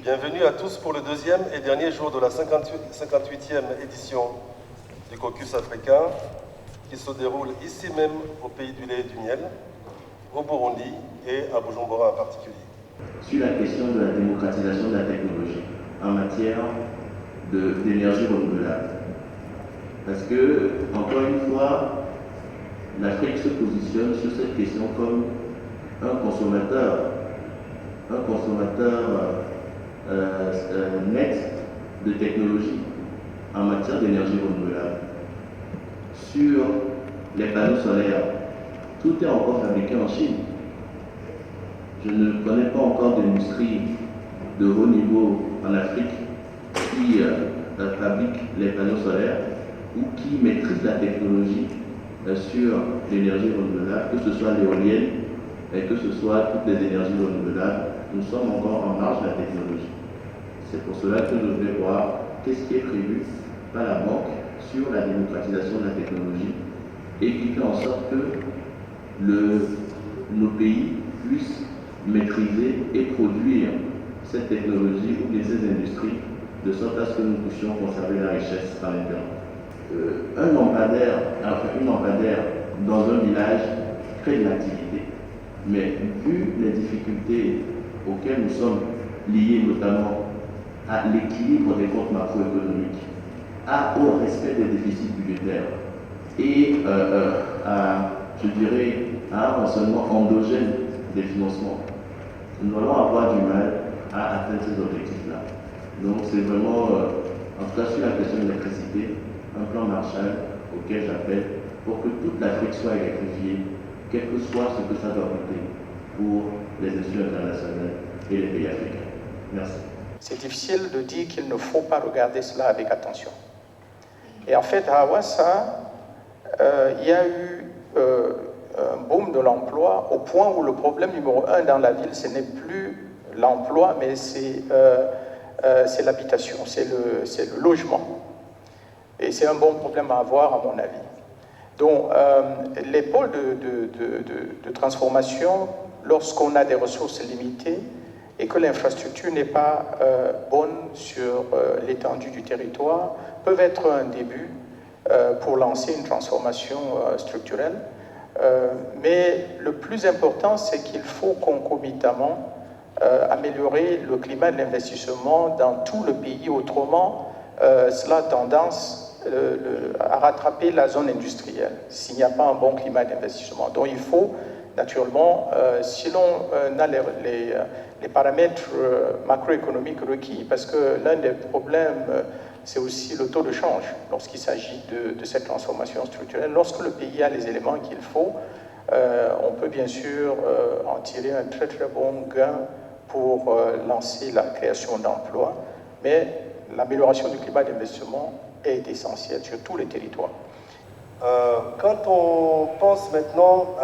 Bienvenue à tous pour le deuxième et dernier jour de la 58e édition du Caucus africain qui se déroule ici même au pays du lait et du miel, au Burundi et à Bujumbura en particulier. Sur la question de la démocratisation de la technologie en matière d'énergie renouvelable. Parce que, encore une fois, l'Afrique se positionne sur cette question comme un consommateur net de technologie en matière d'énergie renouvelable. Sur les panneaux solaires, tout est encore fabriqué en Chine. Je ne connais pas encore d'industrie de haut niveau en Afrique qui fabrique les panneaux solaires ou qui maîtrise la technologie sur l'énergie renouvelable, que ce soit l'éolienne et que ce soit toutes les énergies renouvelables. Nous sommes encore en marge de la technologie. C'est pour cela que je vais voir qu'est-ce qui est prévu par la banque sur la démocratisation de la technologie et qui fait en sorte que nos pays puissent maîtriser et produire cette technologie ou bien ces industries de sorte à ce que nous puissions conserver la richesse par l'intérieur. Une lampadaire dans un village crée de l'activité. Mais vu les difficultés auxquelles nous sommes liés, notamment à l'équilibre des comptes macroéconomiques, au respect des déficits budgétaires et à un renseignement endogène des financements, nous allons avoir du mal à atteindre ces objectifs-là. Donc c'est vraiment, en tout cas sur la question de l'électricité, un plan Marshall auquel j'appelle pour que toute l'Afrique soit électrifiée, quel que soit ce que ça doit coûter pour les institutions internationales et les pays africains. Merci. C'est difficile de dire qu'il ne faut pas regarder cela avec attention. Et en fait, à Hawassa, il y a eu un boom de l'emploi au point où le problème numéro un dans la ville, ce n'est plus l'emploi, mais c'est l'habitation, c'est le logement. Et c'est un bon problème à avoir, à mon avis. Donc, les pôles de transformation, lorsqu'on a des ressources limitées et que l'infrastructure n'est pas bonne sur l'étendue du territoire, peuvent être un début pour lancer une transformation structurelle. Mais le plus important, c'est qu'il faut concomitamment améliorer le climat de l'investissement dans tout le pays. Autrement, cela a tendance à rattraper la zone industrielle s'il n'y a pas un bon climat d'investissement. Donc il faut naturellement, si l'on a les paramètres macroéconomiques requis, parce que l'un des problèmes, c'est aussi le taux de change lorsqu'il s'agit de cette transformation structurelle. Lorsque le pays a les éléments qu'il faut, on peut bien sûr en tirer un très très bon gain pour lancer la création d'emplois, mais l'amélioration du climat d'investissement est essentielle sur tous les territoires. Quand on pense maintenant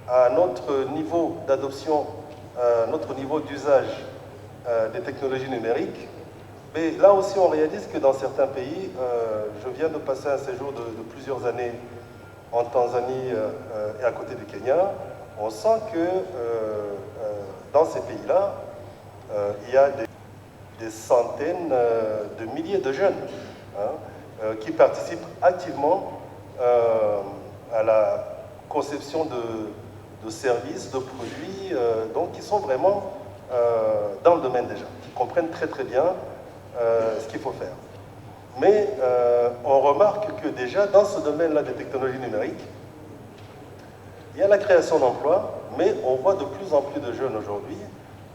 à notre niveau d'adoption, notre niveau d'usage des technologies numériques, mais là aussi on réalise que dans certains pays, je viens de passer un séjour de plusieurs années en Tanzanie et à côté du Kenya, on sent que dans ces pays-là, il y a des centaines de milliers de jeunes qui participent activement à la conception de services, de produits, donc qui sont vraiment dans le domaine déjà, qui comprennent très très bien ce qu'il faut faire. Mais on remarque que déjà dans ce domaine-là des technologies numériques, il y a la création d'emplois, mais on voit de plus en plus de jeunes aujourd'hui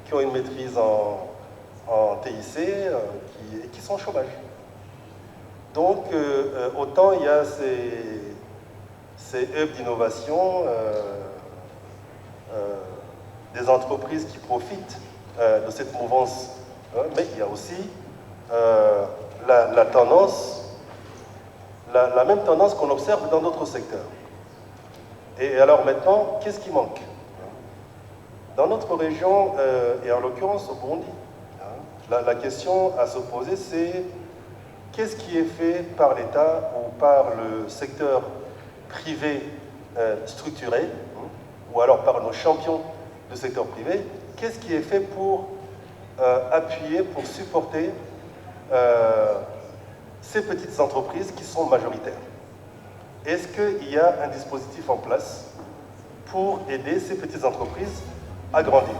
qui ont une maîtrise en TIC et qui sont au chômage. Donc, autant il y a ces hubs d'innovation, des entreprises qui profitent de cette mouvance, mais il y a aussi la tendance, la même tendance qu'on observe dans d'autres secteurs. Et alors maintenant, qu'est-ce qui manque? Dans notre région, et en l'occurrence au Burundi, la question à se poser, c'est qu'est-ce qui est fait par l'État ou par le secteur privé structuré, ou alors par nos champions du secteur privé, qu'est-ce qui est fait pour appuyer pour supporter ces petites entreprises qui sont majoritaires? Est-ce qu'il y a un dispositif en place pour aider ces petites entreprises à grandir?